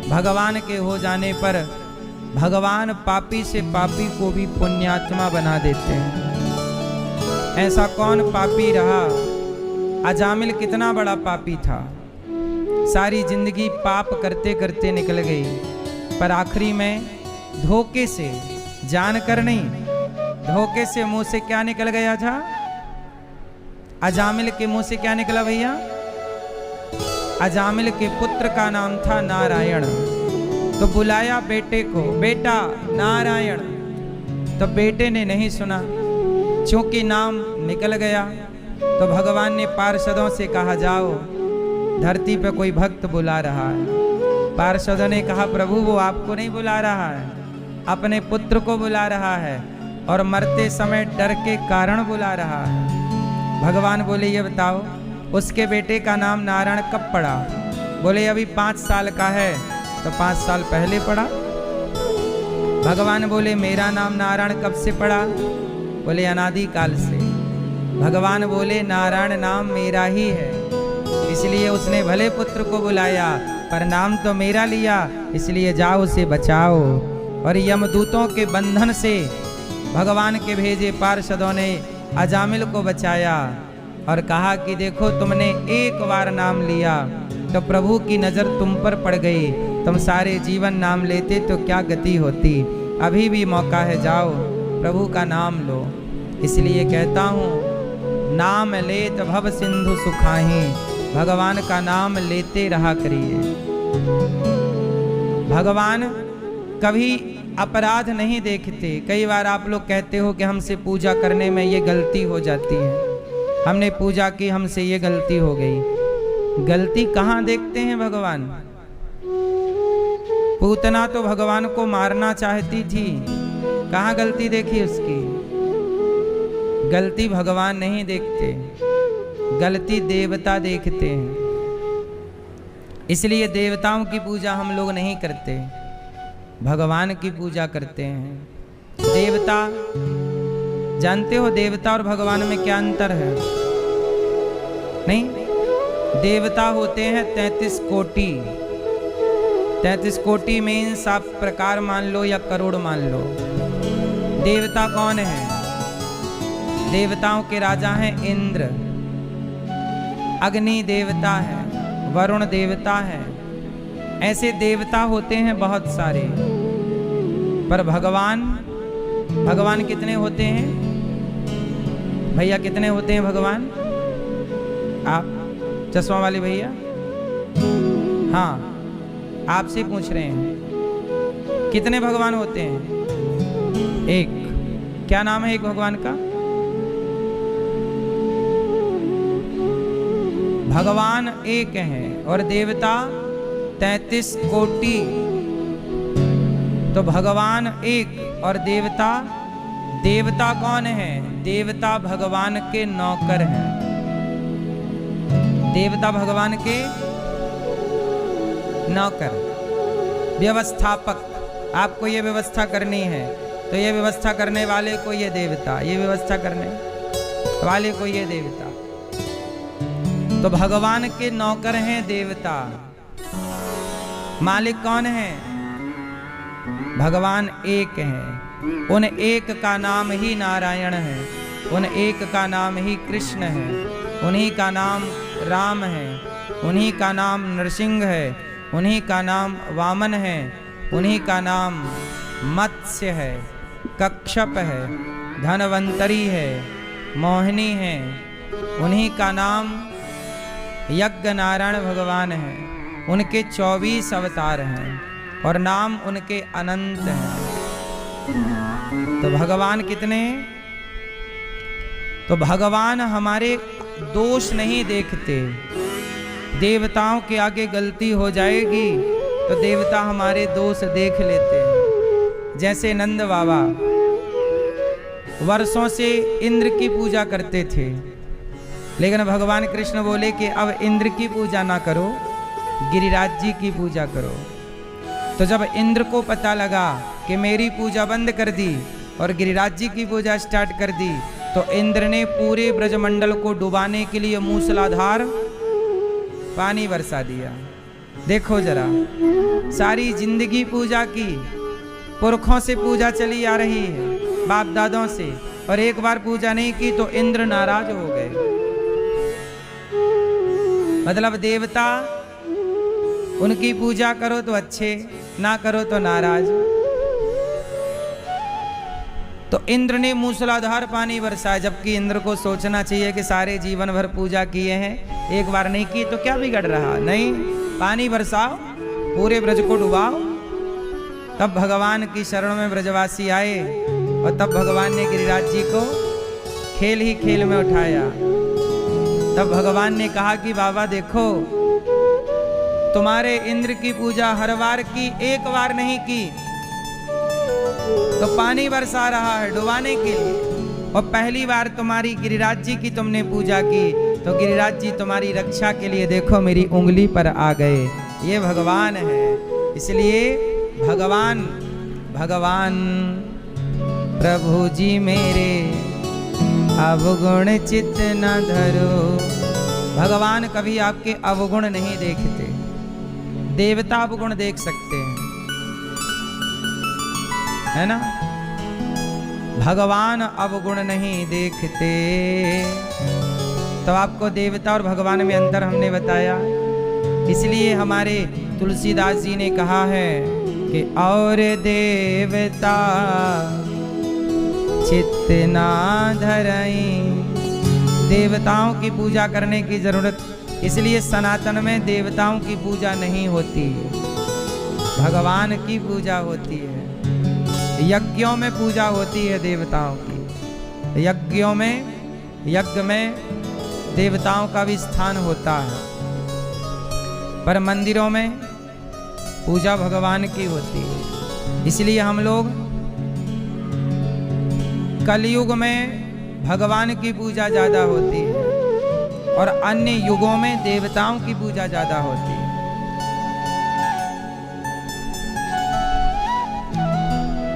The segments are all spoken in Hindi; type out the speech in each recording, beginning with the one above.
भगवान के हो जाने पर भगवान पापी से पापी को भी पुण्यात्मा बना देते हैं। ऐसा कौन पापी रहा? अजामिल कितना बड़ा पापी था, सारी जिंदगी पाप करते करते निकल गई, पर आखिरी में धोखे से, जानकर नहीं, धोखे से मुंह से क्या निकल गया था? अजामिल के मुंह से क्या निकला भैया? अजामिल के पुत्र का नाम था नारायण। तो बुलाया बेटे को, बेटा नारायण। तो बेटे ने नहीं सुना, क्योंकि नाम निकल गया। तो भगवान ने पार्षदों से कहा, जाओ, धरती पे कोई भक्त बुला रहा है। पार्षदों ने कहा, प्रभु वो आपको नहीं बुला रहा है, अपने पुत्र को बुला रहा है, और मरते समय डर के कारण बुला रहा है। भगवान बोले, ये बताओ उसके बेटे का नाम नारायण कब पड़ा? बोले अभी 5 साल का है। तो 5 साल पहले पड़ा। भगवान बोले, मेरा नाम नारायण कब से पड़ा? बोले अनादि काल से। भगवान बोले, नारायण नाम मेरा ही है, इसलिए उसने भले पुत्र को बुलाया पर नाम तो मेरा लिया, इसलिए जाओ उसे बचाओ। और यमदूतों के बंधन से भगवान के भेजे पार्षदों ने अजामिल को बचाया और कहा कि देखो, तुमने एक बार नाम लिया तो प्रभु की नज़र तुम पर पड़ गई, तुम सारे जीवन नाम लेते तो क्या गति होती। अभी भी मौका है, जाओ प्रभु का नाम लो। इसलिए कहता हूँ, नाम लेत भव सिंधु सुखाही, भगवान का नाम लेते रहा करिए। भगवान कभी अपराध नहीं देखते। कई बार आप लोग कहते हो कि हमसे पूजा करने में ये गलती हो जाती है, हमने पूजा की, हमसे ये गलती हो गई। गलती कहाँ देखते हैं भगवान? पूतना तो भगवान को मारना चाहती थी, कहाँ गलती देखी उसकी? गलती भगवान नहीं देखते, गलती देवता देखते हैं। इसलिए देवताओं की पूजा हम लोग नहीं करते, भगवान की पूजा करते हैं। देवता, जानते हो देवता और भगवान में क्या अंतर है? नहीं, देवता होते हैं 33 कोटि। 33 कोटि मीन्स आप प्रकार मान लो या करोड़ मान लो। देवता कौन है? देवताओं के राजा हैं इंद्र, अग्नि देवता है, वरुण देवता है। ऐसे देवता होते हैं बहुत सारे। पर भगवान कितने होते हैं भैया? कितने होते हैं भगवान? आप चश्मा वाले भैया, हाँ आपसे पूछ रहे हैं, कितने भगवान होते हैं? एक। क्या नाम है एक भगवान का? भगवान एक है और देवता 33 कोटि। तो भगवान एक और देवता कौन है? देवता भगवान के नौकर हैं। देवता भगवान के नौकर, व्यवस्थापक। आपको ये व्यवस्था करनी है तो ये व्यवस्था करने वाले को ये देवता, ये व्यवस्था करने वाले को ये देवता। तो भगवान के नौकर हैं देवता। मालिक कौन है? भगवान एक है। उन एक का नाम ही नारायण है, उन एक का नाम ही कृष्ण है, उन्हीं का नाम राम है, उन्हीं का नाम नरसिंह है, उन्हीं का नाम वामन है, उन्हीं का नाम मत्स्य है, कच्छप है, धनवंतरी है, मोहिनी है। उन्हीं का नाम यज्ञ नारायण भगवान है। उनके 24 अवतार हैं और नाम उनके अनंत हैं। तो भगवान कितने? तो भगवान हमारे दोष नहीं देखते। देवताओं के आगे गलती हो जाएगी तो देवता हमारे दोष देख लेते हैं। जैसे नंद बाबा वर्षों से इंद्र की पूजा करते थे, लेकिन भगवान कृष्ण बोले कि अब इंद्र की पूजा ना करो, गिरिराज जी की पूजा करो। तो जब इंद्र को पता लगा कि मेरी पूजा बंद कर दी और गिरिराज जी की पूजा स्टार्ट कर दी, तो इंद्र ने पूरे ब्रजमंडल को डुबाने के लिए मूसलाधार पानी बरसा दिया। देखो जरा, सारी जिंदगी पूजा की, पुरखों से पूजा चली आ रही है, बाप दादों से, और एक बार पूजा नहीं की तो इंद्र नाराज हो गए। मतलब देवता, उनकी पूजा करो तो अच्छे, ना करो तो नाराज। तो इंद्र ने मूसलाधार पानी बरसाया, जबकि इंद्र को सोचना चाहिए कि सारे जीवन भर पूजा किए हैं, एक बार नहीं की तो क्या बिगड़ रहा। नहीं, पानी बरसाओ, पूरे ब्रज को डुबाओ। तब भगवान की शरण में ब्रजवासी आए और तब भगवान ने गिरिराज जी को खेल ही खेल में उठाया। तब भगवान ने कहा कि बाबा देखो, तुम्हारे इंद्र की पूजा हर बार की, एक बार नहीं की, तो पानी बरसा रहा है डुबाने के लिए, और पहली बार तुम्हारी गिरिराज जी की तुमने पूजा की तो गिरिराज जी तुम्हारी रक्षा के लिए देखो मेरी उंगली पर आ गए। ये भगवान है। इसलिए भगवान भगवान प्रभु जी मेरे अवगुण चित्त न धरो। भगवान कभी आपके अवगुण नहीं देखते, देवता अवगुण देख सकते हैं, है ना। भगवान अवगुण नहीं देखते। तो आपको देवता और भगवान में अंतर हमने बताया। इसलिए हमारे तुलसीदास जी ने कहा है कि और देवता चित्त ना धरई। देवताओं की पूजा करने की जरूरत, इसलिए सनातन में देवताओं की पूजा नहीं होती, भगवान की पूजा होती है। यज्ञों में पूजा होती है देवताओं की, यज्ञों में, यज्ञ में देवताओं का भी स्थान होता है, पर मंदिरों में पूजा भगवान की होती है। इसलिए हम लोग कलयुग में भगवान की पूजा ज्यादा होती है और अन्य युगों में देवताओं की पूजा ज्यादा होती है।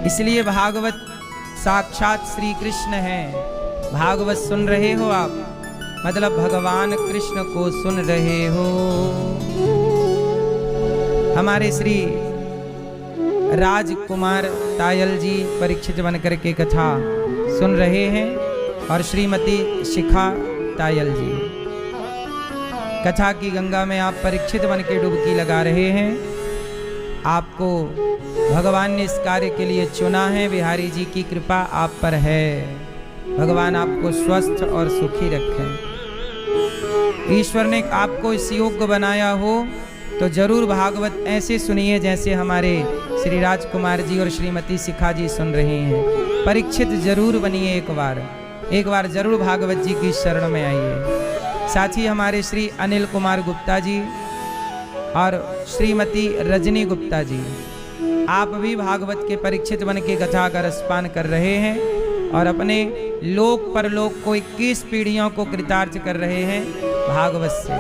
इसलिए भागवत साक्षात श्री कृष्ण है। भागवत सुन रहे हो आप, मतलब भगवान कृष्ण को सुन रहे हो। हमारे श्री राजकुमार तायल जी परीक्षित बनकर के कथा सुन रहे हैं और श्रीमती शिखा तायल जी कथा की गंगा में आप परीक्षित बन के डुबकी लगा रहे हैं। आपको भगवान ने इस कार्य के लिए चुना है। बिहारी जी की कृपा आप पर है। भगवान आपको स्वस्थ और सुखी रखें। ईश्वर ने आपको इस योग्य बनाया हो तो जरूर भागवत ऐसे सुनिए जैसे हमारे श्री राजकुमार जी और श्रीमती शिखा जी सुन रहे हैं। परीक्षित जरूर बनिए, एक बार जरूर भागवत जी की शरण में आइए। साथ ही हमारे श्री अनिल कुमार गुप्ता जी और श्रीमती रजनी गुप्ता जी, आप भी भागवत के परीक्षित बन के कथा का रसपान कर रहे हैं और अपने लोक परलोक को 21 पीढ़ियों को कृतार्थ कर रहे हैं भागवत से।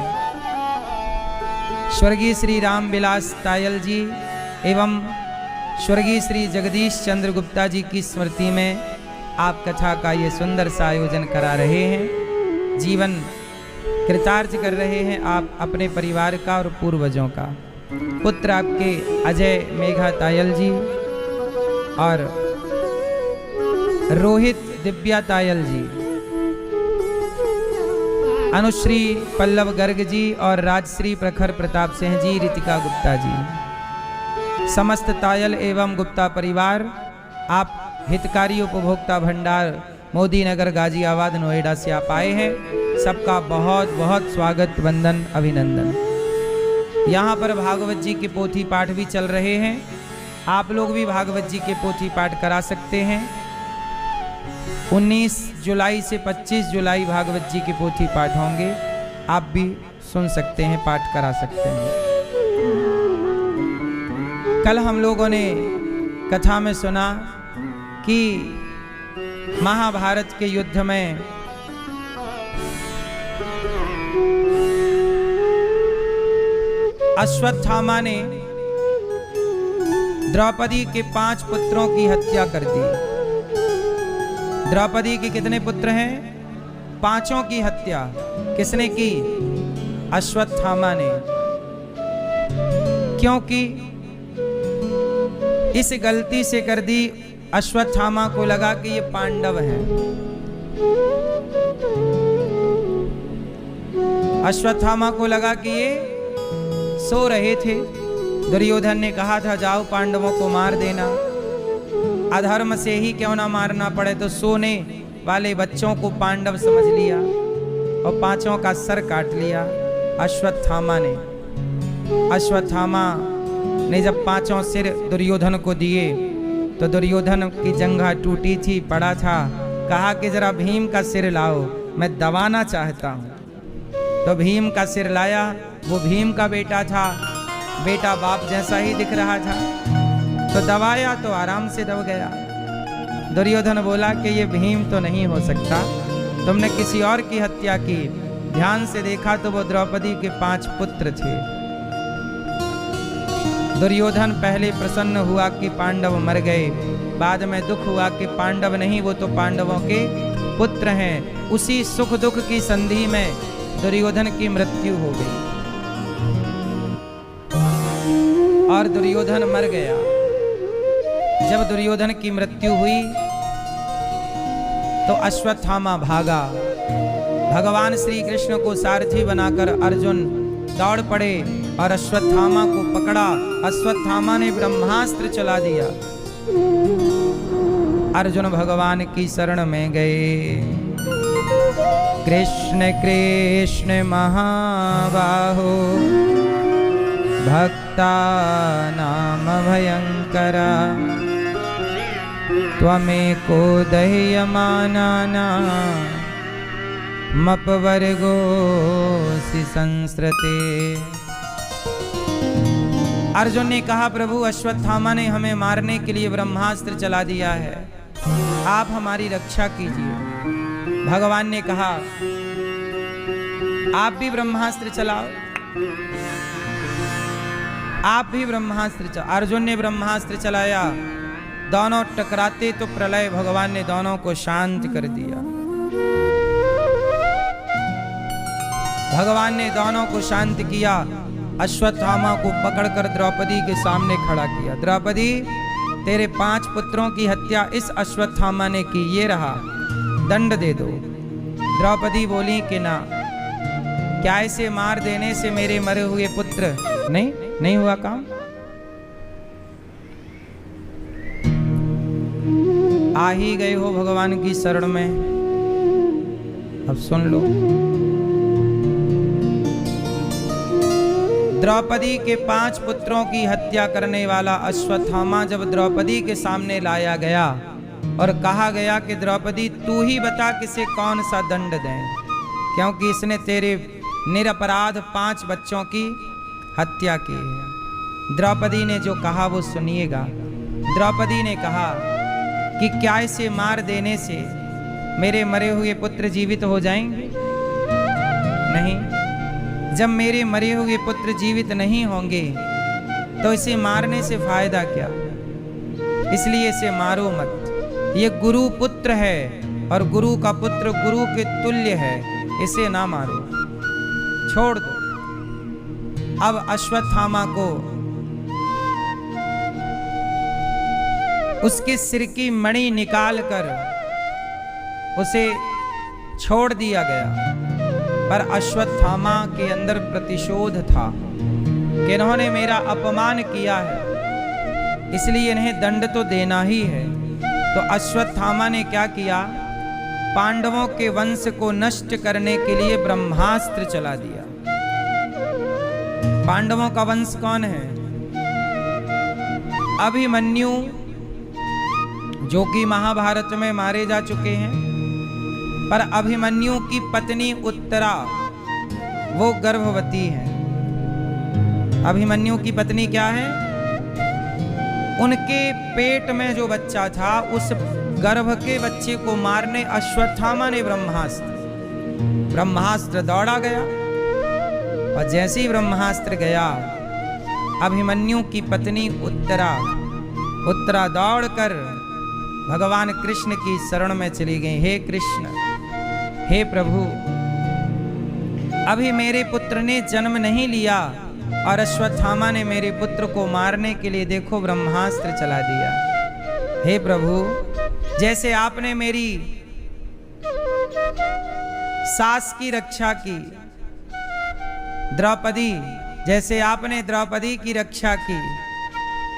स्वर्गीय श्री राम विलास तायल जी एवं स्वर्गीय श्री जगदीश चंद्र गुप्ता जी की स्मृति में आप कथा का ये सुंदर सा आयोजन करा रहे हैं। जीवन कृतार्थ कर रहे हैं आप अपने परिवार का और पूर्वजों का। पुत्र आपके अजय मेघा तायल जी और रोहित दिव्या तायल जी, अनुश्री पल्लव गर्ग जी और राजश्री प्रखर प्रताप सिंह जी, रितिका गुप्ता जी, समस्त तायल एवं गुप्ता परिवार, आप हितकारी उपभोक्ता भंडार मोदी नगर गाजियाबाद नोएडा से आप आए हैं। सबका बहुत बहुत स्वागत, वंदन, अभिनंदन। यहाँ पर भागवत जी के पोथी पाठ भी चल रहे हैं। आप लोग भी भागवत जी के पोथी पाठ करा सकते हैं। 19 जुलाई से 25 जुलाई भागवत जी के पोथी पाठ होंगे। आप भी सुन सकते हैं, पाठ करा सकते हैं। कल हम लोगों ने कथा में सुना कि महाभारत के युद्ध में अश्वत्थामा ने द्रौपदी के 5 पुत्रों की हत्या कर दी। द्रौपदी के कितने पुत्र हैं? 5 की हत्या किसने की? अश्वत्थामा ने। क्योंकि इस गलती से कर दी। अश्वत्थामा को लगा कि ये पांडव हैं। अश्वत्थामा को लगा कि ये सो रहे थे। दुर्योधन ने कहा था जाओ पांडवों को मार देना, अधर्म से ही क्यों ना मारना पड़े। तो सोने वाले बच्चों को पांडव समझ लिया और पांचों का सर काट लिया अश्वत्थामा ने। अश्वत्थामा ने जब पांचों सिर दुर्योधन को दिए तो दुर्योधन की जंघा टूटी थी, पड़ा था। कहा कि जरा भीम का सिर लाओ, मैं दबाना चाहता हूँ। तो भीम का सिर लाया। वो भीम का बेटा था, बेटा बाप जैसा ही दिख रहा था। तो दबाया तो आराम से दब गया। दुर्योधन बोला कि ये भीम तो नहीं हो सकता, तुमने किसी और की हत्या की। ध्यान से देखा तो वो द्रौपदी के 5 पुत्र थे। दुर्योधन पहले प्रसन्न हुआ कि पांडव मर गए, बाद में दुख हुआ कि पांडव नहीं, वो तो पांडवों के पुत्र हैं। उसी सुख दुख की संधि में दुर्योधन की मृत्यु हो गई और दुर्योधन मर गया। जब दुर्योधन की मृत्यु हुई तो अश्वत्थामा भागा। भगवान श्री कृष्ण को सारथी बनाकर अर्जुन दौड़ पड़े और अश्वत्थामा को पकड़ा। अश्वत्थामा ने ब्रह्मास्त्र चला दिया। अर्जुन भगवान की शरण में गए। कृष्ण कृष्ण महाबाहो भक्ता नाम भयंकरा त्वमेको दह्यमानाना मपवर्गोऽसि संस्रते। अर्जुन ने कहा प्रभु अश्वत्थामा ने हमें मारने के लिए ब्रह्मास्त्र चला दिया है, आप हमारी रक्षा कीजिए। भगवान ने कहा आप भी ब्रह्मास्त्र चलाओ, आप भी ब्रह्मास्त्र चलाओ। अर्जुन ने ब्रह्मास्त्र चलाया, दोनों टकराते तो प्रलय। भगवान ने दोनों को शांत कर दिया। भगवान ने दोनों को शांत किया। अश्वत्थामा को पकड़कर द्रौपदी के सामने खड़ा किया। द्रौपदी तेरे 5 पुत्रों की हत्या इस अश्वत्थामा ने की, ये रहा, दंड दे दो। द्रौपदी बोली कि ना, क्या इसे मार देने से मेरे मरे हुए पुत्र नहीं हुआ काम। आ ही गए हो भगवान की शरण में, अब सुन लो। द्रौपदी के 5 पुत्रों की हत्या करने वाला अश्वत्थामा जब द्रौपदी के सामने लाया गया और कहा गया कि द्रौपदी तू ही बता किसे कौन सा दंड दें, क्योंकि इसने तेरे निरपराध 5 बच्चों की हत्या की है। द्रौपदी ने जो कहा वो सुनिएगा। द्रौपदी ने कहा कि क्या इसे मार देने से मेरे मरे हुए पुत्र जीवित हो जाएंगे? नहीं, जब मेरे मरे हुए पुत्र जीवित नहीं होंगे तो इसे मारने से फायदा क्या, इसलिए इसे मारो मत। ये गुरु पुत्र है और गुरु का पुत्र गुरु के तुल्य है, इसे ना मारो, छोड़ दो। अब अश्वत्थामा को उसके सिर की मणि निकालकर उसे छोड़ दिया गया। पर अश्वत्थामा के अंदर प्रतिशोध था कि इन्होंने मेरा अपमान किया है, इसलिए इन्हें दंड तो देना ही है। तो अश्वत्थामा ने क्या किया, पांडवों के वंश को नष्ट करने के लिए ब्रह्मास्त्र चला दिया। पांडवों का वंश कौन है? अभिमन्यु, जो कि महाभारत में मारे जा चुके हैं। पर अभिमन्यु की पत्नी उत्तरा वो गर्भवती है। अभिमन्यु की पत्नी क्या है? उनके पेट में जो बच्चा था उस गर्भ के बच्चे को मारने अश्वत्थामा ने ब्रह्मास्त्र दौड़ा गया। और जैसे ही ब्रह्मास्त्र गया, अभिमन्यु की पत्नी उत्तरा दौड़कर भगवान कृष्ण की शरण में चली गई। हे कृष्ण, हे प्रभु, अभी मेरे पुत्र ने जन्म नहीं लिया, और अश्वत्थामा ने मेरे पुत्र को मारने के लिए देखो ब्रह्मास्त्र चला दिया। हे प्रभु, जैसे आपने मेरी सास की रक्षा की, द्रौपदी, जैसे आपने द्रौपदी की रक्षा की,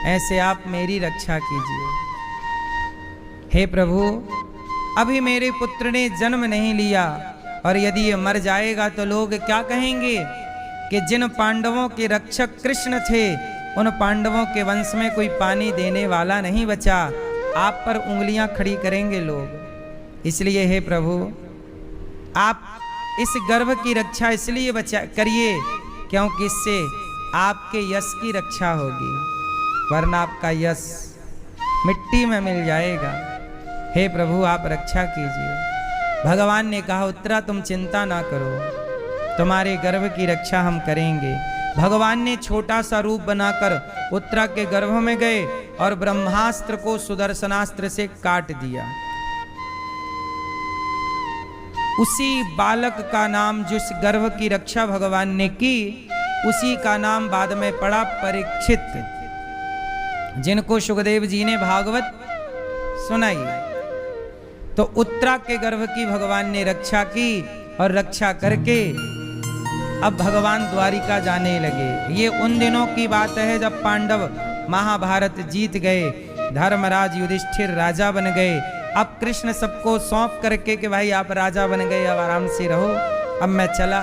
ऐसे आप मेरी रक्षा कीजिए। हे प्रभु, अभी मेरे पुत्र ने जन्म नहीं लिया और यदि ये मर जाएगा तो लोग क्या कहेंगे कि जिन पांडवों के रक्षक कृष्ण थे उन पांडवों के वंश में कोई पानी देने वाला नहीं बचा। आप पर उंगलियां खड़ी करेंगे लोग। इसलिए हे प्रभु, आप इस गर्भ की रक्षा इसलिए करिए क्योंकि इससे आपके यश की रक्षा होगी, वरना आपका यश मिट्टी में मिल जाएगा। हे प्रभु, आप रक्षा कीजिए। भगवान ने कहा, उत्तरा तुम चिंता ना करो, तुम्हारे गर्भ की रक्षा हम करेंगे। भगवान ने छोटा सा रूप बनाकर उत्तरा के गर्भ में गए और ब्रह्मास्त्र को सुदर्शनास्त्र से काट दिया। उसी बालक का नाम, जिस गर्भ की रक्षा भगवान ने की, उसी का नाम बाद में पड़ा परीक्षित, जिनको सुखदेव जी ने भागवत सुनाई। तो उत्तरा के गर्भ की भगवान ने रक्षा की और रक्षा करके अब भगवान द्वारिका जाने लगे। ये उन दिनों की बात है जब पांडव महाभारत जीत गए, धर्मराज युधिष्ठिर राजा बन गए। अब कृष्ण सबको सौंप करके कि भाई आप राजा बन गए, अब आराम से रहो, अब मैं चला।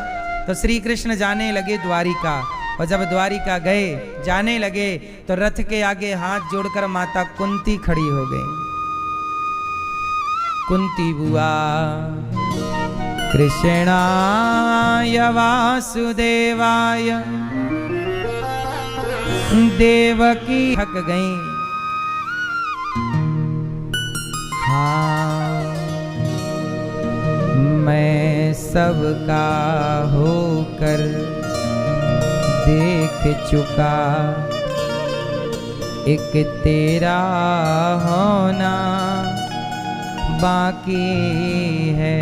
तो श्री कृष्ण जाने लगे द्वारिका, और जब द्वारिका गए, जाने लगे, तो रथ के आगे हाथ जोड़कर माता कुंती खड़ी हो गई। कुंती बुआ कृष्णाय वासुदेवाय, देवकी थक गई। हाँ, मैं सबका होकर देख चुका, एक तेरा होना बाकी है।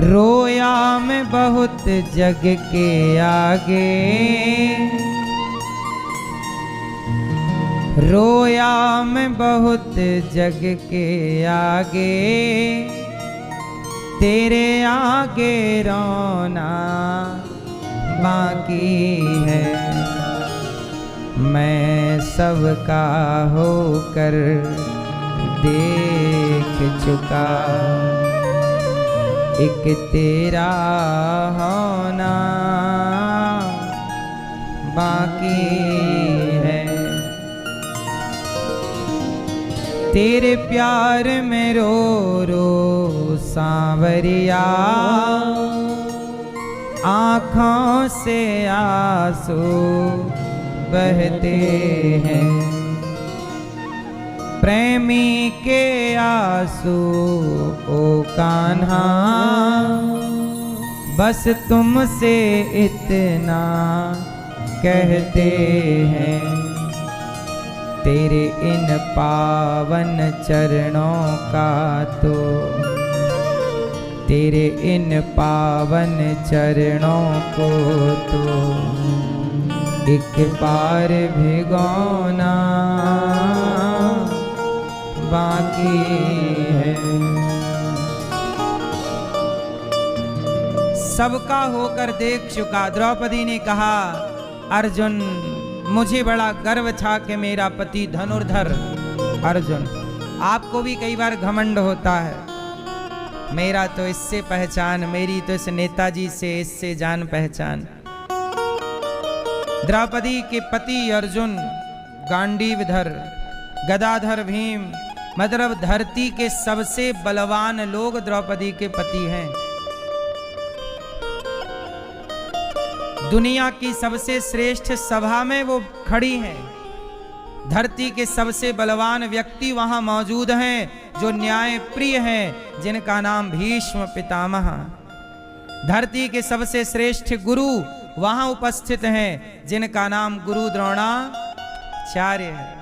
रोया मैं बहुत जग के आगे, रोया मैं बहुत जग के आगे, तेरे आगे रोना बाकी है। मैं सबका होकर देख चुका, एक तेरा होना बाकी है। तेरे प्यार में रो रो सांवरिया, आँखों से आंसू बहते हैं। प्रेमी के आंसू ओ कान्हा, बस तुमसे इतना कहते हैं। तेरे इन पावन चरणों का तो, तेरे इन पावन चरणों को तो एक बार भिगोना बाकी है। सबका होकर देख चुका। द्रौपदी ने कहा, अर्जुन, मुझे बड़ा गर्व था कि मेरा पति धनुर्धर अर्जुन। आपको भी कई बार घमंड होता है, मेरा तो इससे पहचान, मेरी तो इस नेताजी से, इससे जान पहचान। द्रौपदी के पति अर्जुन गांडीवधर, गदाधर भीम, मतलब धरती के सबसे बलवान लोग द्रौपदी के पति हैं। दुनिया की सबसे श्रेष्ठ सभा में वो खड़ी हैं। धरती के सबसे बलवान व्यक्ति वहां मौजूद हैं, जो न्याय प्रिय हैं, जिनका नाम भीष्म पितामह। धरती के सबसे श्रेष्ठ गुरु वहां उपस्थित हैं, जिनका नाम गुरु द्रोणाचार्य है।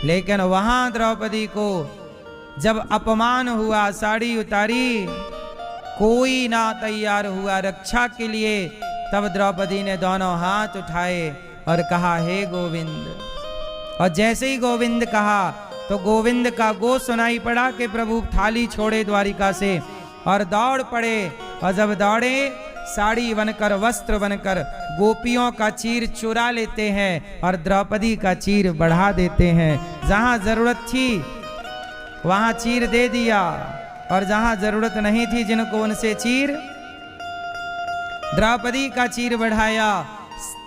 लेकिन वहां द्रौपदी को जब अपमान हुआ, साड़ी उतारी, कोई ना तैयार हुआ रक्षा के लिए। तब द्रौपदी ने दोनों हाथ उठाए और कहा, हे गोविंद। और जैसे ही गोविंद कहा तो गोविंद का गो सुनाई पड़ा कि प्रभु थाली छोड़े द्वारिका से और दौड़ पड़े। और जब दौड़े, साड़ी बनकर, वस्त्र बनकर गोपियों का चीर चुरा लेते हैं और द्रौपदी का चीर बढ़ा देते हैं। जहां जरूरत थी वहां चीर दे दिया, और जहां जरूरत नहीं थी जिनको उनसे चीर, द्रौपदी का चीर बढ़ाया।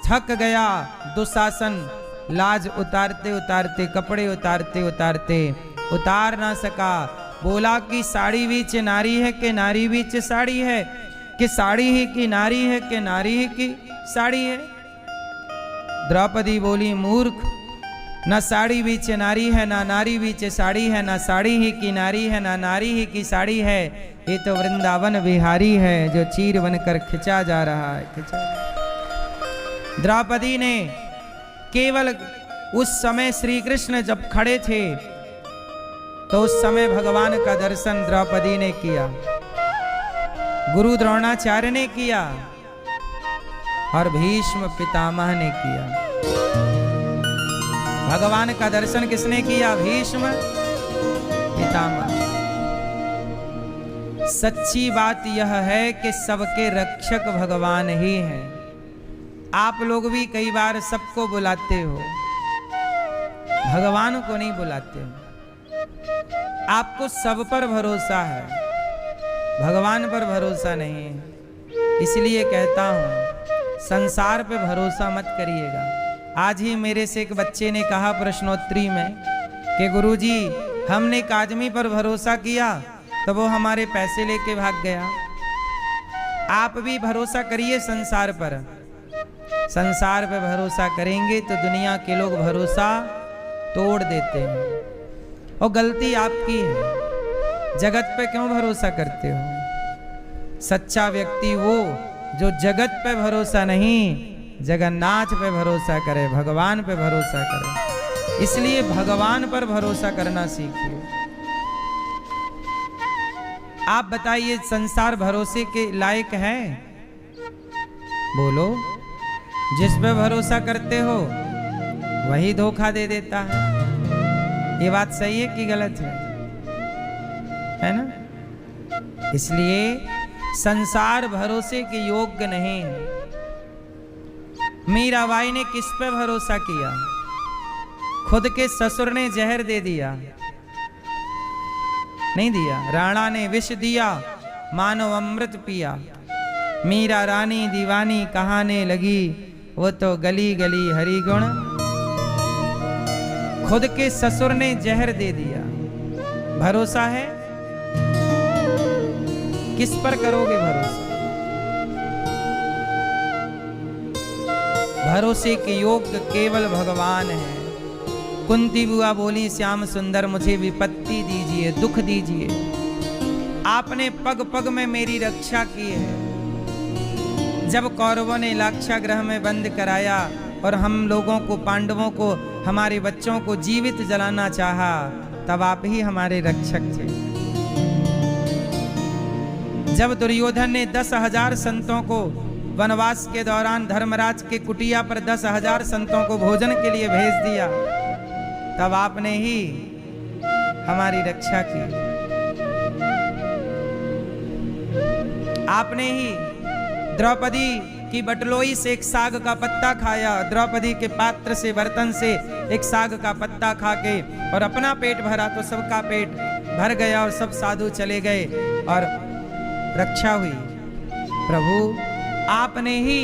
थक गया दुशासन, लाज उतारते उतारते, कपड़े उतारते उतारते उतार ना सका। बोला कि साड़ी बीच नारी है कि नारी बीच साड़ी है, कि साड़ी ही की नारी है कि नारी ही की साड़ी है। द्रौपदी बोली, मूर्ख, ना साड़ी बीच नारी है, ना नारी बीच साड़ी है, ना साड़ी ही की नारी है, ना नारी ही की साड़ी है। ये तो वृंदावन बिहारी है जो चीर बनकर खिंचा जा रहा है, खिंचा। द्रौपदी ने केवल उस समय श्री कृष्ण जब खड़े थे तो उस समय भगवान का दर्शन द्रौपदी ने किया, गुरु द्रोणाचार्य ने किया और भीष्म पितामह ने किया। भगवान का दर्शन किसने किया? भीष्म पितामह। सच्ची बात यह है कि सबके रक्षक भगवान ही हैं। आप लोग भी कई बार सबको बुलाते हो, भगवान को नहीं बुलाते हो। आपको सब पर भरोसा है, भगवान पर भरोसा नहीं है। इसलिए कहता हूं, संसार पे भरोसा मत करिएगा। आज ही मेरे से एक बच्चे ने कहा प्रश्नोत्तरी में कि गुरुजी, हमने एक आदमी पर भरोसा किया तो वो हमारे पैसे लेके भाग गया। आप भी भरोसा करिए संसार पर। संसार पे भरोसा करेंगे तो दुनिया के लोग भरोसा तोड़ देते हैं, और गलती आपकी है। जगत पे क्यों भरोसा करते हो? सच्चा व्यक्ति वो जो जगत पे भरोसा नहीं, जगन्नाथ पे भरोसा करे, भगवान पे भरोसा करे। इसलिए भगवान पर भरोसा करना सीखिए। आप बताइए, संसार भरोसे के लायक है? बोलो। जिस पे भरोसा करते हो वही धोखा दे देता है। ये बात सही है कि गलत है ना? इसलिए संसार भरोसे के योग्य नहीं है। मीराबाई ने किस पे भरोसा किया? खुद के ससुर ने जहर दे दिया, नहीं दिया। राणा ने विष दिया, मानो अमृत पिया। मीरा रानी दीवानी कहाने लगी, वो तो गली गली हरि गुण। खुद के ससुर ने जहर दे दिया। भरोसा है? किस पर करोगे भरोसा? भरोसे के योग्य केवल भगवान है। कुंती बुआ बोली, श्याम सुंदर मुझे विपत्ति दीजिए, दुख दीजिए। आपने पग पग में मेरी रक्षा की है। जब कौरवों ने लाक्षागृह में बंद कराया और हम लोगों को, पांडवों को, हमारे बच्चों को जीवित जलाना चाहा, तब आप ही हमारे रक्षक थे। जब दुर्योधन ने 10,000 संतों को वनवास के दौरान धर्मराज के कुटिया पर 10,000 संतों को भोजन के लिए भेज दिया, तब आपने ही हमारी रक्षा की। आपने ही द्रौपदी की बटलोई से एक साग का पत्ता खाया, द्रौपदी के पात्र से, बर्तन से एक साग का पत्ता खा के और अपना पेट भरा तो सबका पेट भर गया और सब साधु चले गए और रक्षा हुई। प्रभु आपने ही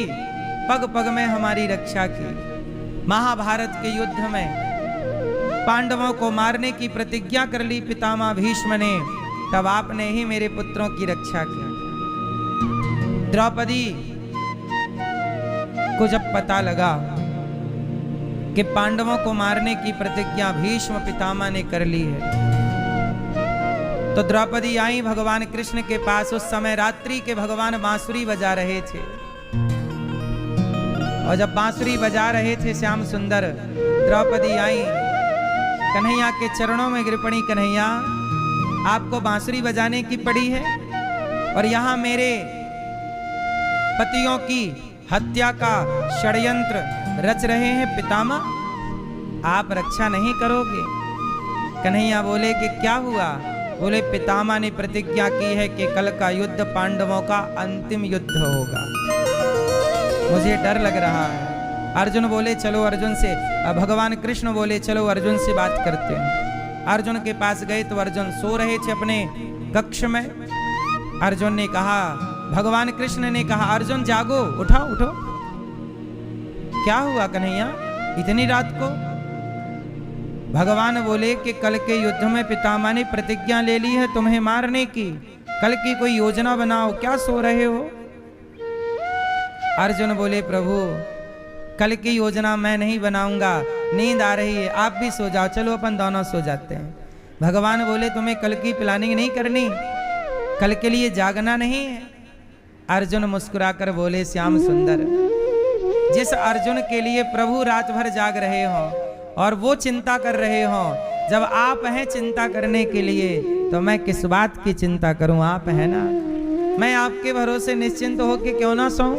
पग पग में हमारी रक्षा की। महाभारत के युद्ध में पांडवों को मारने की प्रतिज्ञा कर ली पितामह भीष्म ने, तब आपने ही मेरे पुत्रों की रक्षा की। द्रौपदी को जब पता लगा कि पांडवों को मारने की प्रतिज्ञा भीष्म पितामह ने कर ली है, तो द्रौपदी आई भगवान कृष्ण के पास। उस समय रात्रि के भगवान बांसुरी बजा रहे थे, और जब बांसुरी बजा रहे थे श्याम सुंदर, द्रौपदी आई, कन्हैया के चरणों में गिर पड़ी। कन्हैया, आपको बांसुरी बजाने की पड़ी है? और यहाँ मेरे पतियों की हत्या का षड्यंत्र रच रहे हैं पितामह, आप रक्षा नहीं करोगे? कन्हैया बोले कि क्या हुआ? बोले पितामह ने प्रतिज्ञा की है कि कल का युद्ध पांडवों का अंतिम युद्ध होगा, मुझे डर लग रहा है। अर्जुन बोले चलो अर्जुन से, भगवान कृष्ण बोले चलो अर्जुन से बात करते हैं। अर्जुन के पास गए तो अर्जुन सो रहे थे अपने कक्ष में। अर्जुन ने कहा, भगवान कृष्ण ने कहा अर्जुन जागो, उठो उठो। क्या हुआ कन्हैया इतनी रात को? भगवान बोले कि कल के युद्ध में पितामह ने प्रतिज्ञा ले ली है तुम्हें मारने की, कल की कोई योजना बनाओ, क्या सो रहे हो? अर्जुन बोले प्रभु कल की योजना मैं नहीं बनाऊंगा, नींद आ रही है, आप भी सो जाओ, चलो अपन दोनों सो जाते हैं। भगवान बोले तुम्हें कल की प्लानिंग नहीं करनी, कल के लिए जागना नहीं है? अर्जुन मुस्कुराकर बोले श्याम सुंदर, जिस अर्जुन के लिए प्रभु रात भर जाग रहे हो और वो चिंता कर रहे हो, जब आप हैं चिंता करने के लिए तो मैं किस बात की चिंता करूं? आप है ना, मैं आपके भरोसे निश्चिंत होके क्यों ना सोऊं?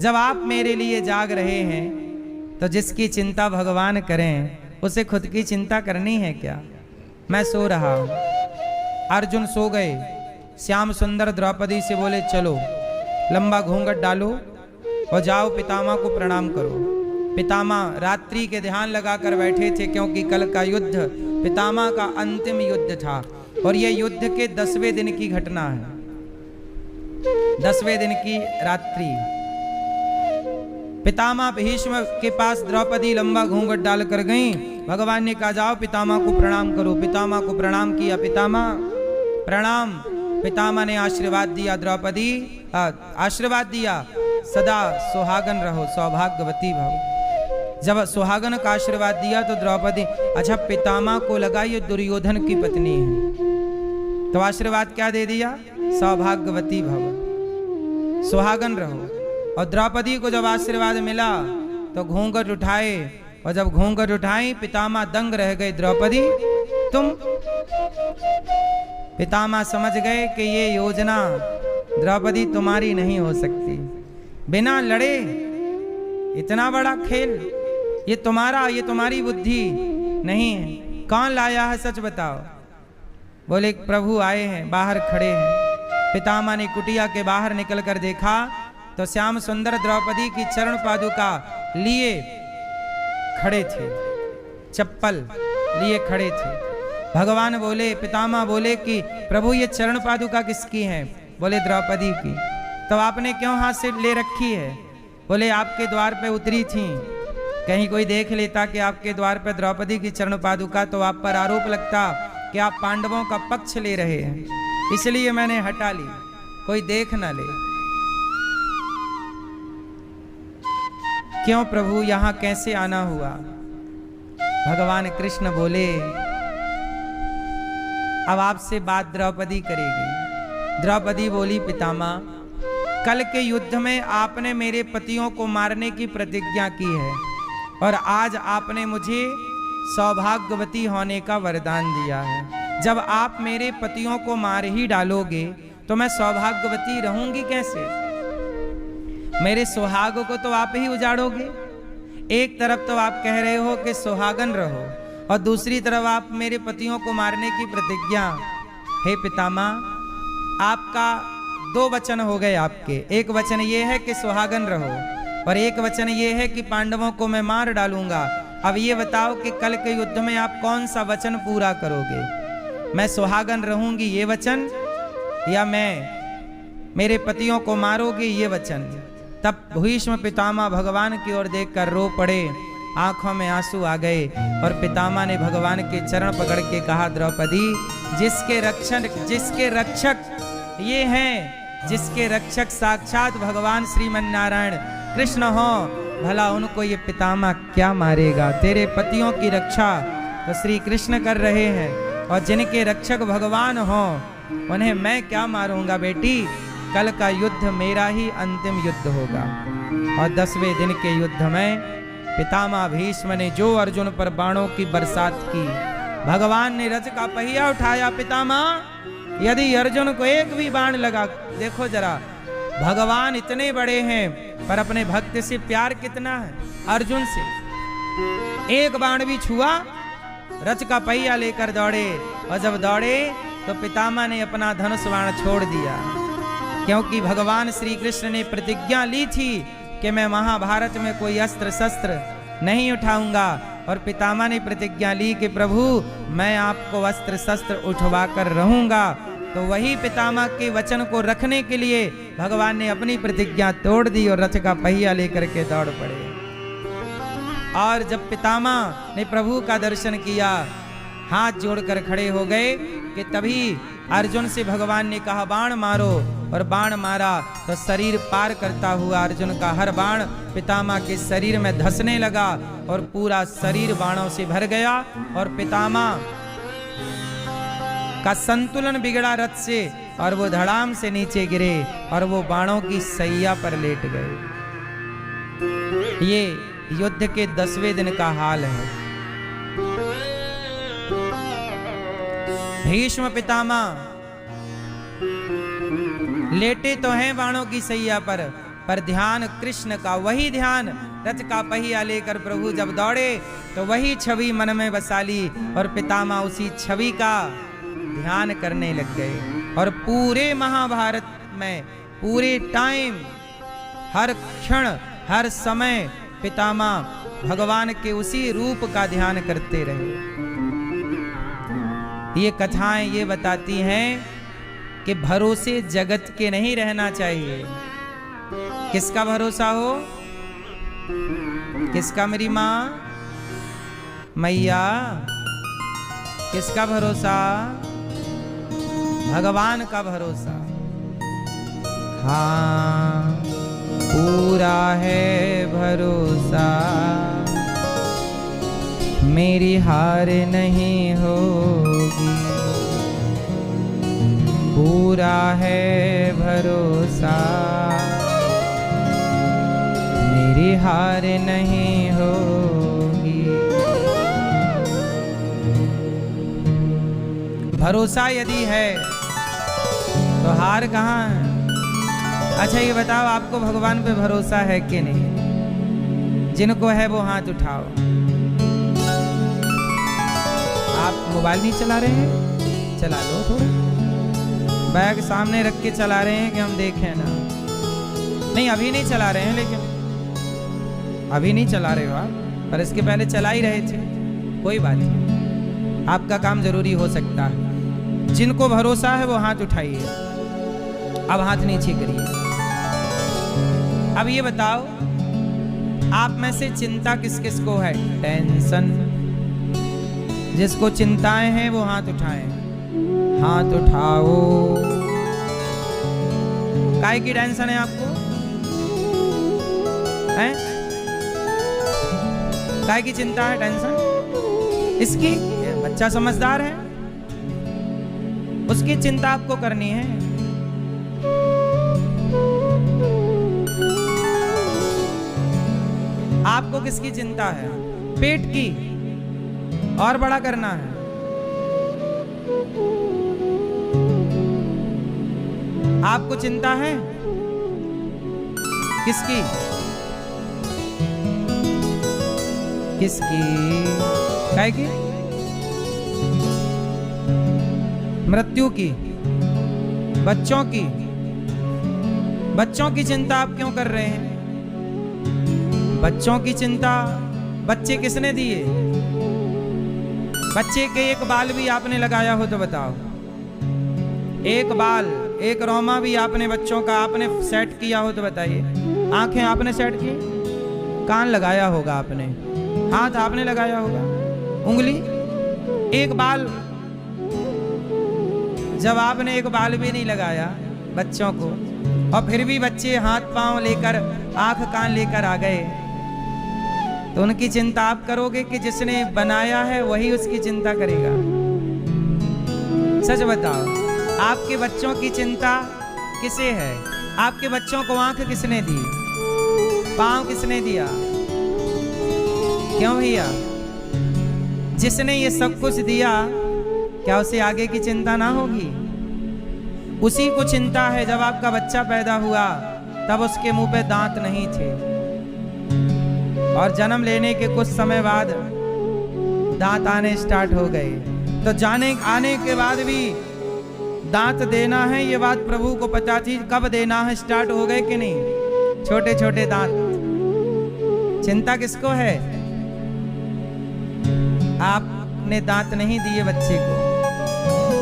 जब आप मेरे लिए जाग रहे हैं तो जिसकी चिंता भगवान करें उसे खुद की चिंता करनी है क्या? मैं सो रहा हूं। अर्जुन सो गए। श्याम सुंदर द्रौपदी से बोले चलो लंबा घूंघट डालो और जाओ पितामह को प्रणाम करो। पितामह रात्रि के ध्यान लगाकर बैठे थे, क्योंकि कल का युद्ध पितामह का अंतिम युद्ध था और यह युद्ध के 10वें दिन की घटना है, 10वें दिन की रात्रि। पितामह भीष्म के पास द्रौपदी लंबा घूंघट डालकर गईं। भगवान ने कहा जाओ पितामह को प्रणाम करो। पितामह को प्रणाम किया। पितामह प्रणाम। पितामह ने आशीर्वाद दिया, द्रौपदी आशीर्वाद दिया, सदा सुहागन रहो, सौभाग्यवती भव। जब सुहागन का आशीर्वाद दिया तो द्रौपदी, अच्छा पितामह को लगा ये दुर्योधन की पत्नी है, तो आशीर्वाद क्या दे दिया? सौभाग्यवती भव, सुहागन रहो। और द्रौपदी को जब आशीर्वाद मिला तो घूंघट उठाए, और जब घूंघट उठाई पितामह दंग रह गए। द्रौपदी तुम? पितामह समझ गए कि ये योजना द्रौपदी तुम्हारी नहीं हो सकती, बिना लड़े इतना बड़ा खेल, ये तुम्हारा, ये तुम्हारी बुद्धि नहीं है। कौन लाया है सच बताओ? बोले प्रभु आए हैं, बाहर खड़े हैं। पितामह ने कुटिया के बाहर निकलकर देखा तो श्याम सुंदर द्रौपदी की चरण पादुका लिए खड़े थे, चप्पल लिए खड़े थे। भगवान बोले, पितामह बोले कि प्रभु ये चरण पादुका किसकी है? बोले द्रौपदी की। तो आपने क्यों हाथ से ले रखी है? बोले आपके द्वार पे उतरी थी, कहीं कोई देख लेता कि आपके द्वार पे द्रौपदी की चरण पादुका तो आप पर आरोप लगता कि आप पांडवों का पक्ष ले रहे हैं, इसलिए मैंने हटा ली, कोई देख ना ले। क्यों प्रभु यहां कैसे आना हुआ? भगवान कृष्ण बोले अब आपसे बात द्रौपदी करेगी। द्रौपदी बोली पितामह कल के युद्ध में आपने मेरे पतियों को मारने की प्रतिज्ञा की है और आज आपने मुझे सौभाग्यवती होने का वरदान दिया है। जब आप मेरे पतियों को मार ही डालोगे तो मैं सौभाग्यवती रहूंगी कैसे? मेरे सुहाग को तो आप ही उजाड़ोगे। एक तरफ तो आप कह रहे हो कि सुहागन रहो और दूसरी तरफ आप मेरे पतियों को मारने की प्रतिज्ञा। हे पितामह आपका दो वचन हो गए आपके, एक वचन ये है कि सुहागन रहो और एक वचन ये है कि पांडवों को मैं मार डालूंगा। अब ये बताओ कि कल के युद्ध में आप कौन सा वचन पूरा करोगे? मैं सुहागन रहूंगी ये वचन, या मैं मेरे पतियों को मारोगे ये वचन? तब भीष्म पितामह भगवान की ओर देखकर रो पड़े, आंखों में आंसू आ गए और पितामह ने भगवान के चरण पकड़ के कहा द्रौपदी जिसके रक्षक ये हैं, जिसके रक्षक साक्षात भगवान श्रीमन नारायण कृष्ण हो, भला उनको ये पितामह क्या मारेगा? तेरे पतियों की रक्षा तो श्री कृष्ण कर रहे हैं और जिनके रक्षक भगवान हो उन्हें मैं क्या मारूंगा? बेटी कल का युद्ध मेरा ही अंतिम युद्ध होगा। और 10वें दिन के युद्ध में पितामह भीष्म ने जो अर्जुन पर बाणों की बरसात की, भगवान ने रथ का पहिया उठाया, पितामह यदि अर्जुन को एक भी बाण लगा, देखो जरा, भगवान इतने बड़े हैं पर अपने भक्त से प्यार कितना है। अर्जुन से एक बाण भी छुआ, रथ का पहिया लेकर दौड़े, और जब दौड़े तो पितामह ने अपना धनुष बाण छोड़ दिया, क्योंकि भगवान श्री कृष्ण ने प्रतिज्ञा ली थी कि मैं महाभारत में कोई अस्त्र शस्त्र नहीं उठाऊंगा। और पितामह ने प्रतिज्ञा ली कि प्रभु मैं आपको अस्त्र शस्त्र उठवा कर रहूंगा। तो वही पितामह के वचन को रखने के लिए भगवान ने अपनी प्रतिज्ञा तोड़ दी और रथ का पहिया लेकर के दौड़ पड़े। और जब पितामह ने प्रभु का दर्शन किया, हाथ जोड़कर खड़े हो गए कि तभी अर्जुन से भगवान ने कहा बाण मारो, और बाण मारा तो शरीर पार करता हुआ अर्जुन का हर बाण पितामह के शरीर में धंसने लगा और पूरा शरीर बाणों से भर गया। और पितामह का संतुलन बिगड़ा रथ से, और वो धड़ाम से नीचे गिरे और वो बाणों की सैया पर लेट गए। ये युद्ध के 10वें दिन का हाल है। भीष्म पितामह लेटे तो हैं बाणों की सैया पर ध्यान कृष्ण का, वही ध्यान रथ का पहिया लेकर प्रभु जब दौड़े तो वही छवि मन में बसा ली, और पितामह उसी छवि का ध्यान करने लग गए। और पूरे महाभारत में पूरे टाइम, हर क्षण, हर समय पितामह भगवान के उसी रूप का ध्यान करते रहे। ये कथाएं ये बताती हैं कि भरोसे जगत के नहीं रहना चाहिए। किसका भरोसा हो? किसका? मेरी माँ, मैया। किसका भरोसा? भगवान का भरोसा। हाँ, पूरा है भरोसा, मेरी हार नहीं होगी। पूरा है भरोसा, मेरी हार नहीं होगी। भरोसा यदि है तो हार कहाँ है? अच्छा ये बताओ, आपको भगवान पे भरोसा है कि नहीं? जिनको है वो हाथ उठाओ। आप मोबाइल नहीं चला रहे हैं? चला लो थोड़ा। बैग सामने रख के चला रहे हैं कि हम देखें ना? नहीं, अभी नहीं चला रहे हैं, लेकिन अभी नहीं चला रहे हो आप, पर इसके पहले चला ही रहे थे। कोई बात नहीं, आपका काम जरूरी हो सकता है। जिनको भरोसा है वो हाथ उठाइए। अब हाथ नीचे करिए। अब ये बताओ, आप में से चिंता किस किस को है? टेंशन। जिसको चिंताएं हैं वो हाथ उठाएं। हाथ उठाओ। काय की टेंशन है आपको? हैं? काय की चिंता है, टेंशन? इसकी? बच्चा समझदार है, उसकी चिंता आपको करनी है। आपको किसकी चिंता है? पेट की, और बड़ा करना है। आपको चिंता है किसकी? किसकी? काय की? मृत्यु की, बच्चों की। बच्चों की चिंता आप क्यों कर रहे हैं? बच्चों की चिंता बच्चे किसने दिए? बच्चे के एक बाल भी आपने लगाया हो तो बताओ। एक बाल, एक रोमा भी आपने बच्चों का आपने सेट किया हो तो बताइए। आंखें आपने सेट की, कान लगाया होगा आपने, हाथ आपने लगाया होगा, उंगली, एक बाल। जब आपने एक बाल भी नहीं लगाया बच्चों को, और फिर भी बच्चे हाथ पांव लेकर, आंख कान लेकर आ गए, तो उनकी चिंता आप करोगे कि जिसने बनाया है वही उसकी चिंता करेगा? सच बताओ, आपके बच्चों की चिंता किसे है? आपके बच्चों को आंख किसने दी? पांव किसने दिया? क्यों भैया? जिसने ये सब कुछ दिया, क्या उसे आगे की चिंता ना होगी? उसी को चिंता है जब आपका बच्चा पैदा हुआ तब उसके मुंह पे दांत नहीं थे और जन्म लेने के कुछ समय बाद दांत आने स्टार्ट हो गए। तो आने के बाद भी दांत देना है, ये बात प्रभु को पता थी। कब देना है स्टार्ट हो गए कि नहीं? छोटे छोटे दांत। चिंता किसको है? आपने दांत नहीं दिए बच्चे को।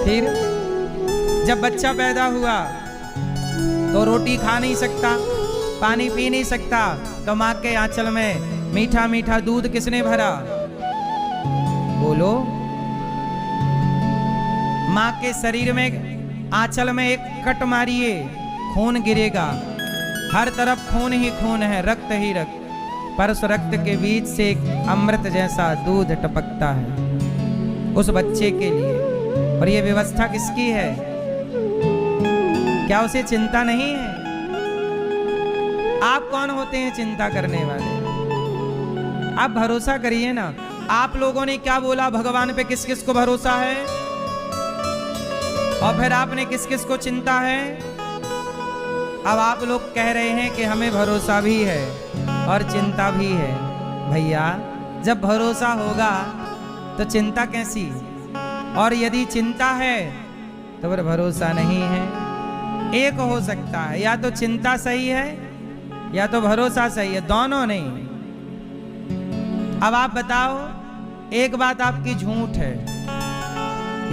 फिर जब बच्चा पैदा हुआ तो रोटी खा नहीं सकता, पानी पी नहीं सकता, तो माँ के आंचल में मीठा मीठा दूध किसने भरा? बोलो। माँ के शरीर में आंचल में एक कट मारिए, खून गिरेगा, हर तरफ खून ही खून है, रक्त ही रक्त, पर उस रक्त के बीच से एक अमृत जैसा दूध टपकता है उस बच्चे के लिए। और ये व्यवस्था किसकी है? क्या उसे चिंता नहीं है? आप कौन होते हैं चिंता करने वाले? आप भरोसा करिए ना। आप लोगों ने क्या बोला भगवान पे? किस किस को भरोसा है? और फिर आपने किस किस को चिंता है? अब आप लोग कह रहे हैं कि हमें भरोसा भी है और चिंता भी है। भैया, जब भरोसा होगा तो चिंता कैसी? और यदि चिंता है तो फिर भरोसा नहीं है। एक हो सकता है, या तो चिंता सही है या तो भरोसा सही है, दोनों नहीं। अब आप बताओ, एक बात आपकी झूठ है,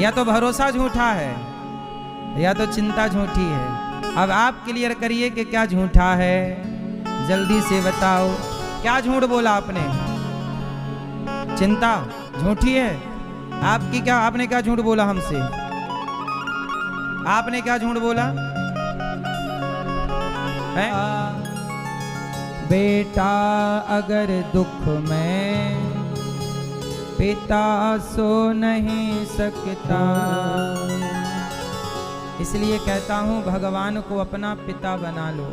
या तो भरोसा झूठा है या तो चिंता झूठी है। अब आप क्लियर करिए कि क्या झूठा है, जल्दी से बताओ। क्या झूठ बोला आपने? चिंता झूठी है आपकी? क्या आपने क्या झूठ बोला हमसे? आपने क्या झूठ बोला है? बेटा अगर दुख में, पिता सो नहीं सकता। इसलिए कहता हूं भगवान को अपना पिता बना लो,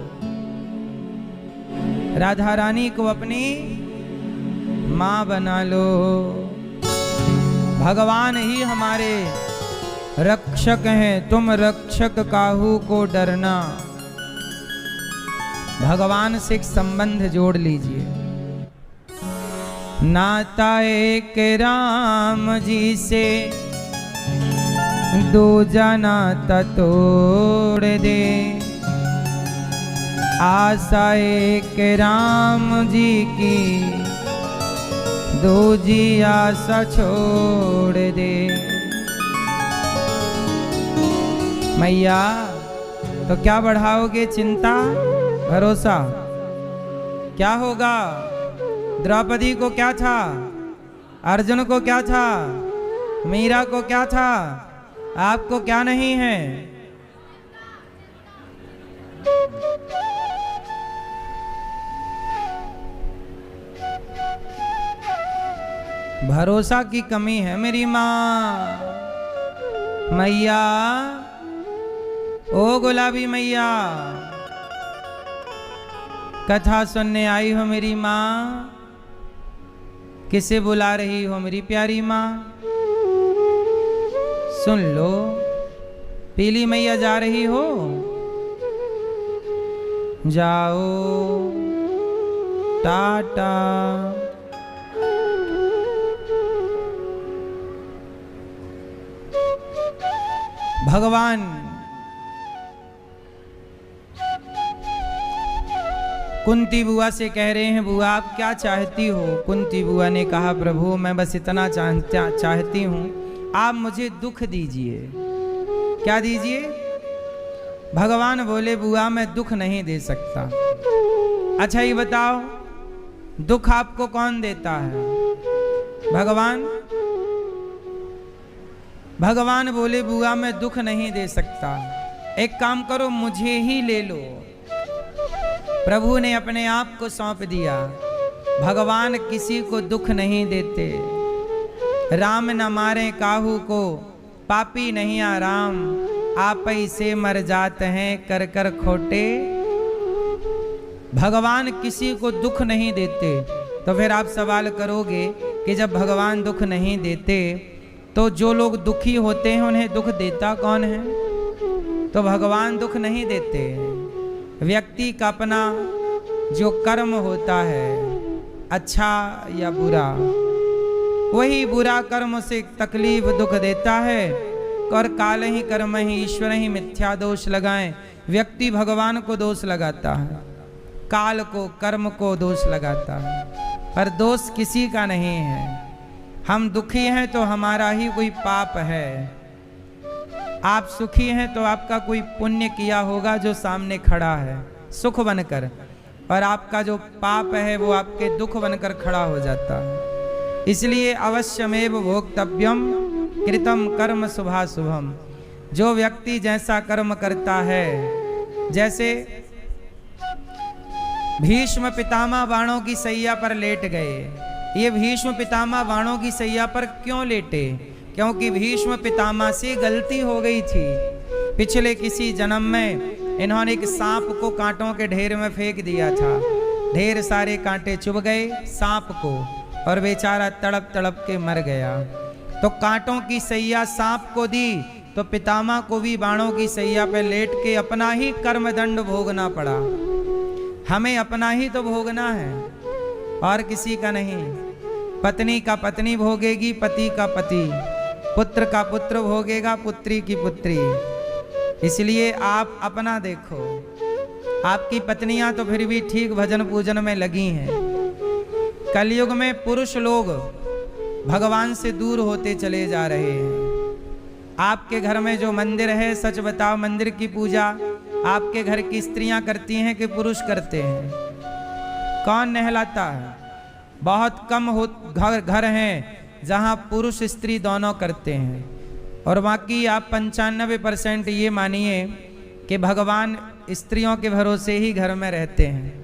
राधा रानी को अपनी मां बना लो। भगवान ही हमारे रक्षक हैं। तुम रक्षक काहू को डरना। भगवान से एक संबंध जोड़ लीजिए। नाता एक राम जी से, दूजा नाता तोड़ दे। आशा एक राम जी की, दूजी आशा छोड़ दे। मैया, तो क्या बढ़ाओगे? चिंता, भरोसा? क्या होगा? द्रौपदी को क्या था? अर्जुन को क्या था? मीरा को क्या था? आपको क्या नहीं है? भरोसा की कमी है मेरी माँ। मैया, ओ गुलाबी मैया, कथा सुनने आई हो मेरी माँ? किसे बुला रही हो मेरी प्यारी माँ? सुन लो। पीली मैया जा रही हो? जाओ, टाटा। भगवान कुंती बुआ से कह रहे हैं, बुआ आप क्या चाहती हो? कुंती बुआ ने कहा, प्रभु मैं बस इतना चाहती हूँ, आप मुझे दुख दीजिए। क्या दीजिए? भगवान बोले, बुआ मैं दुख नहीं दे सकता। अच्छा ये बताओ, दुख आपको कौन देता है? भगवान। भगवान बोले, बुआ मैं दुख नहीं दे सकता, एक काम करो मुझे ही ले लो। प्रभु ने अपने आप को सौंप दिया। भगवान किसी को दुख नहीं देते। राम न मारे काहू को, पापी नहीं आराम, आप ही से मर जाते हैं कर कर खोटे। भगवान किसी को दुख नहीं देते। तो फिर आप सवाल करोगे कि जब भगवान दुख नहीं देते तो जो लोग दुखी होते हैं उन्हें दुख देता कौन है? तो भगवान दुख नहीं देते। व्यक्ति का अपना जो कर्म होता है, अच्छा या बुरा, वही बुरा कर्म से तकलीफ दुख देता है। और काल ही कर्म ही ईश्वर ही मिथ्या दोष लगाएं, व्यक्ति भगवान को दोष लगाता है, काल को कर्म को दोष लगाता है, पर दोष किसी का नहीं है। हम दुखी हैं तो हमारा ही कोई पाप है, आप सुखी हैं तो आपका कोई पुण्य किया होगा जो सामने खड़ा है सुख बनकर, और आपका जो पाप है वो आपके दुख बनकर खड़ा हो जाता है। इसलिए अवश्यमेव भोक्तव्यम कृतम कर्म शुभाशुभम। जो व्यक्ति जैसा कर्म करता है, जैसे भीष्म पितामह बाणों की सैया पर लेट गए। ये भीष्म पितामह बाणों की सैया पर क्यों लेटे? क्योंकि भीष्म पितामह से गलती हो गई थी। पिछले किसी जन्म में इन्होंने एक सांप को कांटों के ढेर में फेंक दिया था। ढेर सारे कांटे चुभ गए सांप को, और बेचारा तड़प तड़प के मर गया। तो कांटों की सैया सांप को दी, तो पितामह को भी बाणों की सैया पर लेट के अपना ही कर्मदंड भोगना पड़ा। हमें अपना ही तो भोगना है और किसी का नहीं। पत्नी का पत्नी भोगेगी, पति का पति, पुत्र का पुत्र भोगेगा, पुत्री की पुत्री। इसलिए आप अपना देखो। आपकी पत्नियां तो फिर भी ठीक भजन पूजन में लगी हैं। कलयुग में पुरुष लोग भगवान से दूर होते चले जा रहे हैं। आपके घर में जो मंदिर है, सच बताओ, मंदिर की पूजा आपके घर की स्त्रियां करती हैं कि पुरुष करते हैं? कौन नहलाता है? बहुत कम घर हैं जहां पुरुष स्त्री दोनों करते हैं, और बाकी आप 95% ये मानिए कि भगवान स्त्रियों के भरोसे ही घर में रहते हैं।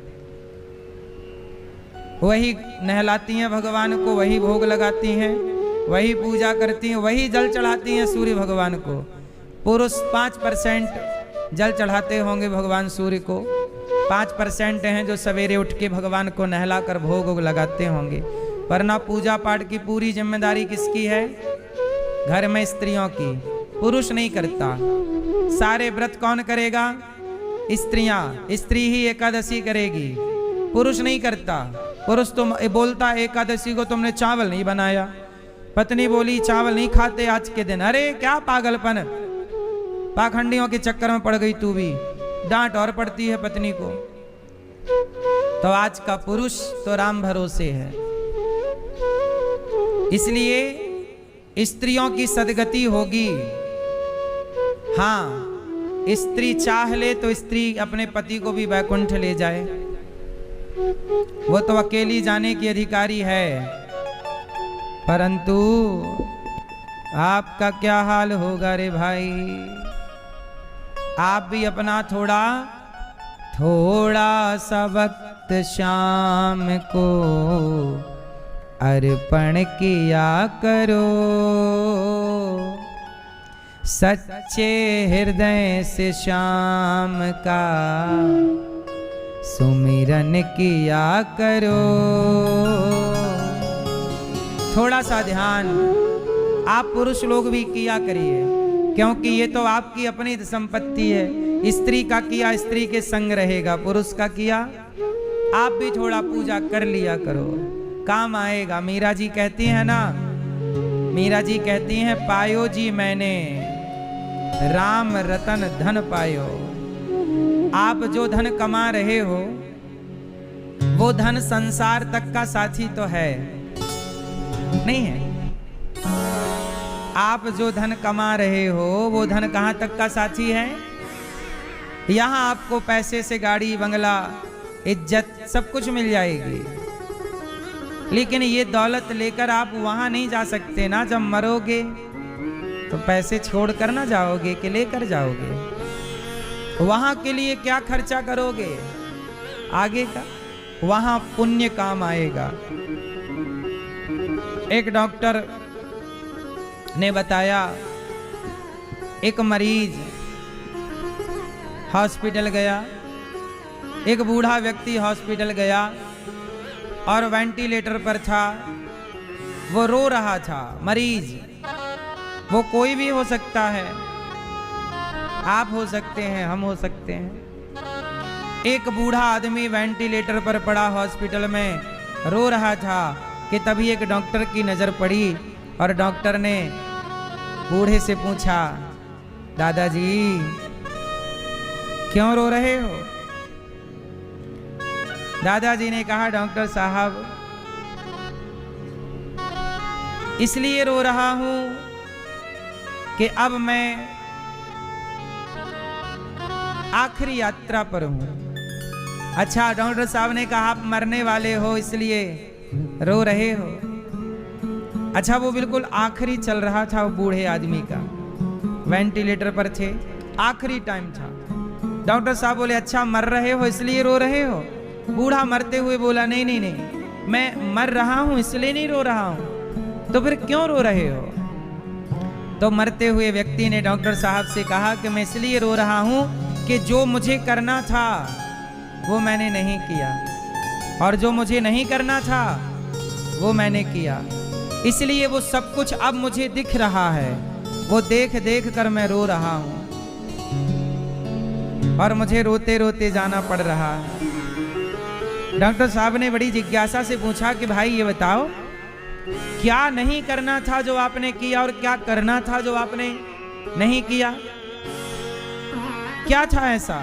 वही नहलाती हैं भगवान को, वही भोग लगाती हैं, वही पूजा करती हैं, वही जल चढ़ाती हैं सूर्य भगवान को। पुरुष 5% जल चढ़ाते होंगे भगवान सूर्य को, 5% हैं जो सवेरे उठ के भगवान को नहला कर भोग लगाते होंगे। वरना पूजा पाठ की पूरी जिम्मेदारी किसकी है? घर में स्त्रियों की, पुरुष नहीं करता। सारे व्रत कौन करेगा? स्त्रियां। स्त्री ही एकादशी करेगी, पुरुष नहीं करता। पुरुष तो बोलता एकादशी को तुमने चावल नहीं बनाया, पत्नी बोली चावल नहीं खाते आज के दिन। अरे क्या पागलपन, पाखंडियों के चक्कर में पड़ गई तू भी। डांट और पड़ती है पत्नी को। तो आज का पुरुष तो राम भरोसे है। इसलिए स्त्रियों की सदगति होगी। हाँ, स्त्री चाह ले तो स्त्री अपने पति को भी वैकुंठ ले जाए, वो तो अकेली जाने की अधिकारी है। परंतु आपका क्या हाल होगा रे भाई? आप भी अपना थोड़ा सा वक्त शाम को अर्पण किया करो। सच्चे हृदय से शाम का सुमिरन किया करो। थोड़ा सा ध्यान आप पुरुष लोग भी किया करिए, क्योंकि ये तो आपकी अपनी संपत्ति है। स्त्री का किया स्त्री के संग रहेगा, पुरुष का किया आप भी थोड़ा पूजा कर लिया करो, काम आएगा। मीरा जी कहती है ना, मीरा जी कहती हैं, पायो जी मैंने राम रतन धन पायो। आप जो धन कमा रहे हो वो धन संसार तक का साथी तो है नहीं है। आप जो धन कमा रहे हो वो धन कहां तक का साथी है? यहां आपको पैसे से गाड़ी बंगला इज्जत सब कुछ मिल जाएगी, लेकिन ये दौलत लेकर आप वहां नहीं जा सकते ना। जब मरोगे तो पैसे छोड़कर ना जाओगे कि लेकर जाओगे? वहां के लिए क्या खर्चा करोगे आगे का? वहां पुण्य काम आएगा। एक डॉक्टर ने बताया, एक मरीज हॉस्पिटल गया, एक बूढ़ा व्यक्ति हॉस्पिटल गया और वेंटिलेटर पर था। वो रो रहा था। मरीज वो कोई भी हो सकता है। आप हो सकते हैं, हम हो सकते हैं। एक बूढ़ा आदमी वेंटिलेटर पर पड़ा हॉस्पिटल में रो रहा था कि तभी एक डॉक्टर की नज़र पड़ी और डॉक्टर ने बूढ़े से पूछा, दादाजी क्यों रो रहे हो? दादाजी ने कहा, डॉक्टर साहब इसलिए रो रहा हूं कि अब मैं आखिरी यात्रा पर हूं। अच्छा, डॉक्टर साहब ने कहा आप मरने वाले हो इसलिए रो रहे हो। अच्छा, वो बिल्कुल आखिरी चल रहा था वो बूढ़े आदमी का, वेंटिलेटर पर थे, आखिरी टाइम था। डॉक्टर साहब बोले, अच्छा मर रहे हो इसलिए रो रहे हो? बूढ़ा मरते हुए बोला, नहीं नहीं नहीं, मैं मर रहा हूं इसलिए नहीं रो रहा हूं। तो फिर क्यों रो रहे हो? तो मरते हुए व्यक्ति ने डॉक्टर साहब से कहा कि मैं इसलिए रो रहा हूं कि जो मुझे करना था वो मैंने नहीं किया, और जो मुझे नहीं करना था वो मैंने किया, इसलिए वो सब कुछ अब मुझे दिख रहा है, वो देख देख कर मैं रो रहा हूं और मुझे रोते रोते जाना पड़ रहा है। डॉक्टर साहब ने बड़ी जिज्ञासा से पूछा कि भाई ये बताओ, क्या नहीं करना था जो आपने किया और क्या करना था जो आपने नहीं किया? क्या था ऐसा?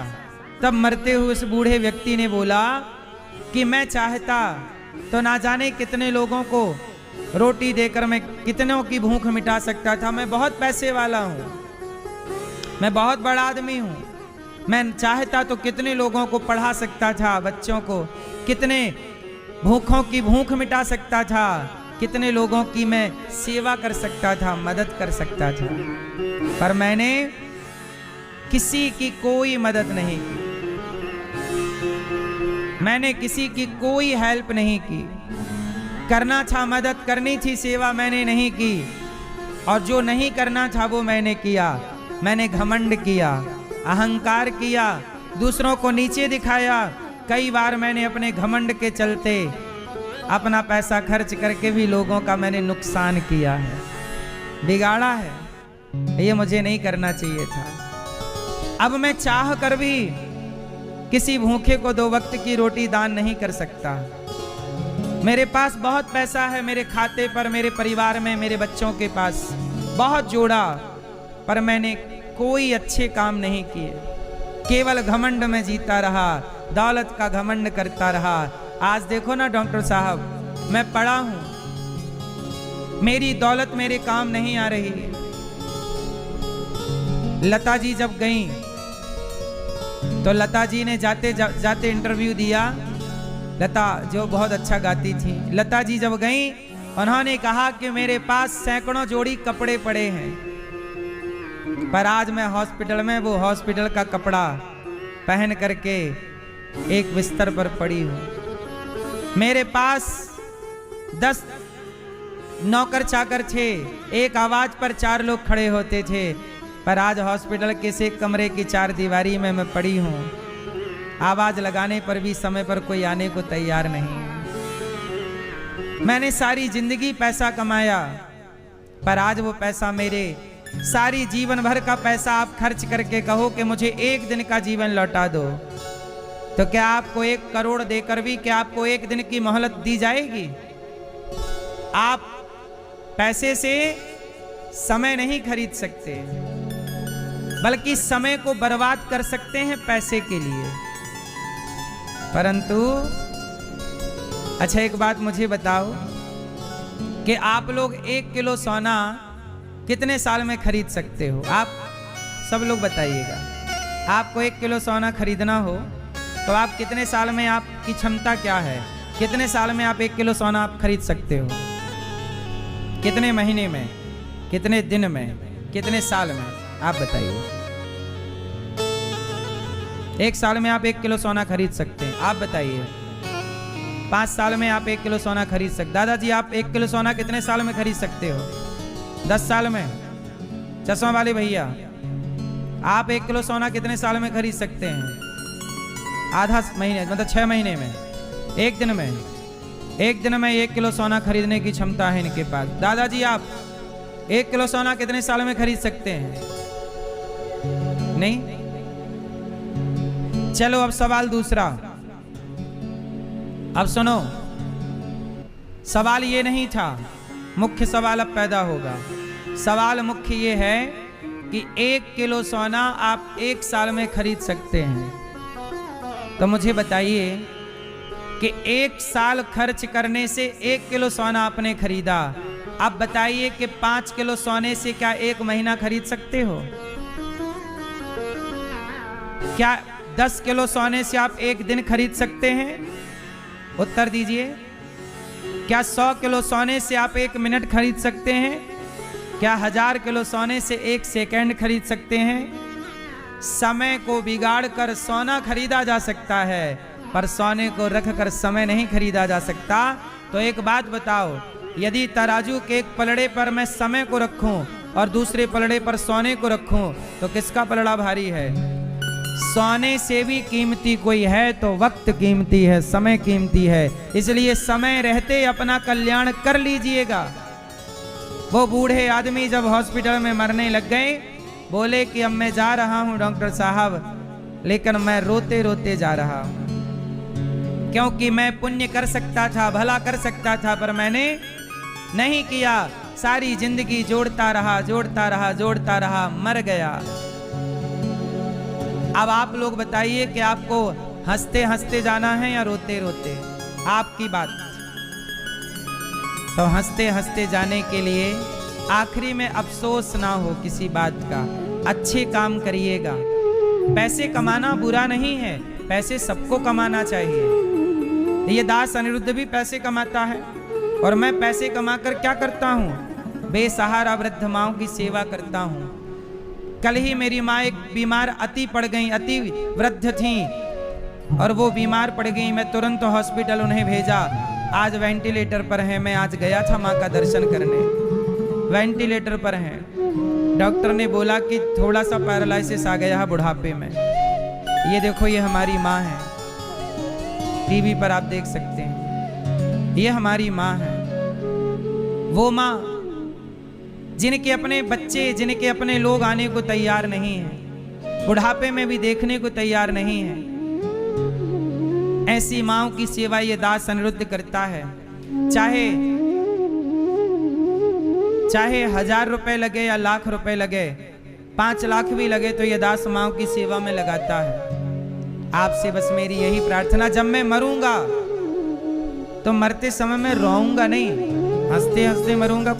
तब मरते हुए उस बूढ़े व्यक्ति ने बोला कि मैं चाहता तो ना जाने कितने लोगों को रोटी देकर मैं कितनों की भूख मिटा सकता था। मैं बहुत पैसे वाला हूं, मैं बहुत बड़ा आदमी हूं, मैं चाहता तो कितने लोगों को पढ़ा सकता था, बच्चों को कितने भूखों की भूख मिटा सकता था, कितने लोगों की मैं सेवा कर सकता था, मदद कर सकता था, पर मैंने किसी की कोई मदद नहीं की, मैंने किसी की कोई हेल्प नहीं की। करना था मदद, करनी थी सेवा, मैंने नहीं की, और जो नहीं करना था वो मैंने किया। मैंने घमंड किया, अहंकार किया, दूसरों को नीचे दिखाया। कई बार मैंने अपने घमंड के चलते अपना पैसा खर्च करके भी लोगों का मैंने नुकसान किया है, बिगाड़ा है। ये मुझे नहीं करना चाहिए था। अब मैं चाह कर भी किसी भूखे को 2 वक्त की रोटी दान नहीं कर सकता। मेरे पास बहुत पैसा है, मेरे खाते पर, मेरे परिवार में, मेरे बच्चों के पास बहुत जोड़ा, पर मैंने कोई अच्छे काम नहीं किए। केवल घमंड में जीता रहा, दौलत का घमंड करता रहा। आज देखो ना डॉक्टर साहब, मैं पढ़ा हूं, मेरी दौलत मेरे काम नहीं आ रही है। लता जी जब गईं तो लता जी ने जाते इंटरव्यू दिया। लता जो बहुत अच्छा गाती थी, लता जी जब गईं उन्होंने कहा कि मेरे पास सैकड़ों जोड़ी कपड़े पड़े हैं, पर आज मैं हॉस्पिटल में वो हॉस्पिटल का कपड़ा पहन करके एक बिस्तर पर पड़ी हूं। मेरे पास 10 नौकर चाकर थे, एक आवाज पर 4 लोग खड़े होते थे, पर आज हॉस्पिटल के से कमरे की 4 दीवारी में मैं पड़ी हूं। आवाज लगाने पर भी समय पर कोई आने को तैयार नहीं है। मैंने सारी जिंदगी पैसा कमाया, पर आज वो पैसा, मेरे सारी जीवन भर का पैसा आप खर्च करके कहो कि मुझे 1 दिन का जीवन लौटा दो, तो क्या आपको 1 करोड़ देकर भी क्या आपको 1 दिन की मोहलत दी जाएगी? आप पैसे से समय नहीं खरीद सकते, बल्कि समय को बर्बाद कर सकते हैं पैसे के लिए। परंतु अच्छा, एक बात मुझे बताओ कि आप लोग 1 किलो सोना कितने साल में खरीद सकते हो? आप सब लोग बताइएगा। आपको 1 किलो सोना खरीदना हो तो आप कितने साल में, आपकी क्षमता क्या है, कितने साल में आप 1 किलो सोना आप खरीद सकते हो? कितने महीने में, कितने दिन में, कितने साल में? आप बताइए। 1 साल में आप 1 किलो सोना खरीद सकते हैं? आप बताइए। 5 साल में आप 1 किलो सोना खरीद सकते? दादाजी आप 1 किलो सोना कितने साल में खरीद सकते हो? 10 साल में? चश्मा वाले भैया आप 1 किलो सोना कितने साल में खरीद सकते हैं? आधा महीने, मतलब 6 महीने में, 1 दिन में। 1 दिन में 1 किलो सोना खरीदने की क्षमता है इनके पास। दादाजी आप 1 किलो सोना कितने साल में खरीद सकते हैं? नहीं। चलो अब सवाल दूसरा। अब सुनो, सवाल ये नहीं था, मुख्य सवाल अब पैदा होगा। सवाल मुख्य ये है कि 1 किलो सोना आप 1 साल में खरीद सकते हैं। तो मुझे बताइए कि 1 साल खर्च करने से 1 किलो सोना आपने खरीदा। अब बताइए कि 5 किलो सोने से क्या 1 महीना खरीद सकते हो? क्या 10 किलो सोने से आप 1 दिन खरीद सकते हैं? उत्तर दीजिए। क्या 100 किलो सोने से आप 1 मिनट खरीद सकते हैं? क्या 1000 किलो सोने से 1 सेकंड खरीद सकते हैं? समय को बिगाड़ कर सोना खरीदा जा सकता है, पर सोने को रख कर समय नहीं खरीदा जा सकता। तो एक बात बताओ, यदि तराजू के एक पलड़े पर मैं समय को रखूं और दूसरे पलड़े पर सोने को रखूं, तो किसका पलड़ा भारी है? सोने से भी कीमती कोई है तो वक्त कीमती है, समय कीमती है। इसलिए समय रहते अपना कल्याण कर लीजिएगा। वो बूढ़े आदमी जब हॉस्पिटल में मरने लग गए, बोले कि अब मैं जा रहा हूं डॉक्टर साहब, लेकिन मैं रोते रोते जा रहा हूं, क्योंकि मैं पुण्य कर सकता था, भला कर सकता था, पर मैंने नहीं किया। सारी जिंदगी जोड़ता रहा, जोड़ता रहा, जोड़ता रहा, मर गया। अब आप लोग बताइए कि आपको हंसते हंसते जाना है या रोते रोते? आपकी बात। तो हंसते हंसते जाने के लिए आखिरी में अफसोस ना हो किसी बात का। अच्छे काम करिएगा। पैसे कमाना बुरा नहीं है, पैसे सबको कमाना चाहिए। ये दास अनिरुद्ध भी पैसे कमाता है, और मैं पैसे कमाकर क्या करता हूँ? बेसहारा वृद्ध माँओं की सेवा करता हूँ। कल ही मेरी माँ एक बीमार अति पड़ गई, अति वृद्ध थी, और वो बीमार पड़ गई। मैं तुरंत हॉस्पिटल उन्हें भेजा। आज वेंटिलेटर पर है। मैं आज गया था माँ का दर्शन करने, वेंटिलेटर पर हैं। डॉक्टर ने बोला कि थोड़ा सा पैरालिसिस आ गया है बुढ़ापे में। ये देखो, ये हमारी माँ है, टीवी पर आप देख सकते हैं। ये हमारी माँ है, वो माँ जिनके अपने बच्चे, जिनके अपने लोग आने को तैयार नहीं हैं, बुढ़ापे में भी देखने को तैयार नहीं है। ऐसी माँओं की सेवा ये दास अनिरुद्ध करता है। चाहे 1000 रुपए लगे या लाख रुपए लगे, 5 लाख भी लगे, तो ये दास माँओं की सेवा में लगाता है। आपसे बस मेरी यही प्रार्थना, जब मैं मरूंगा तो मरते समय में रोऊंगा नहीं, हंसते हंसते मरूंगा।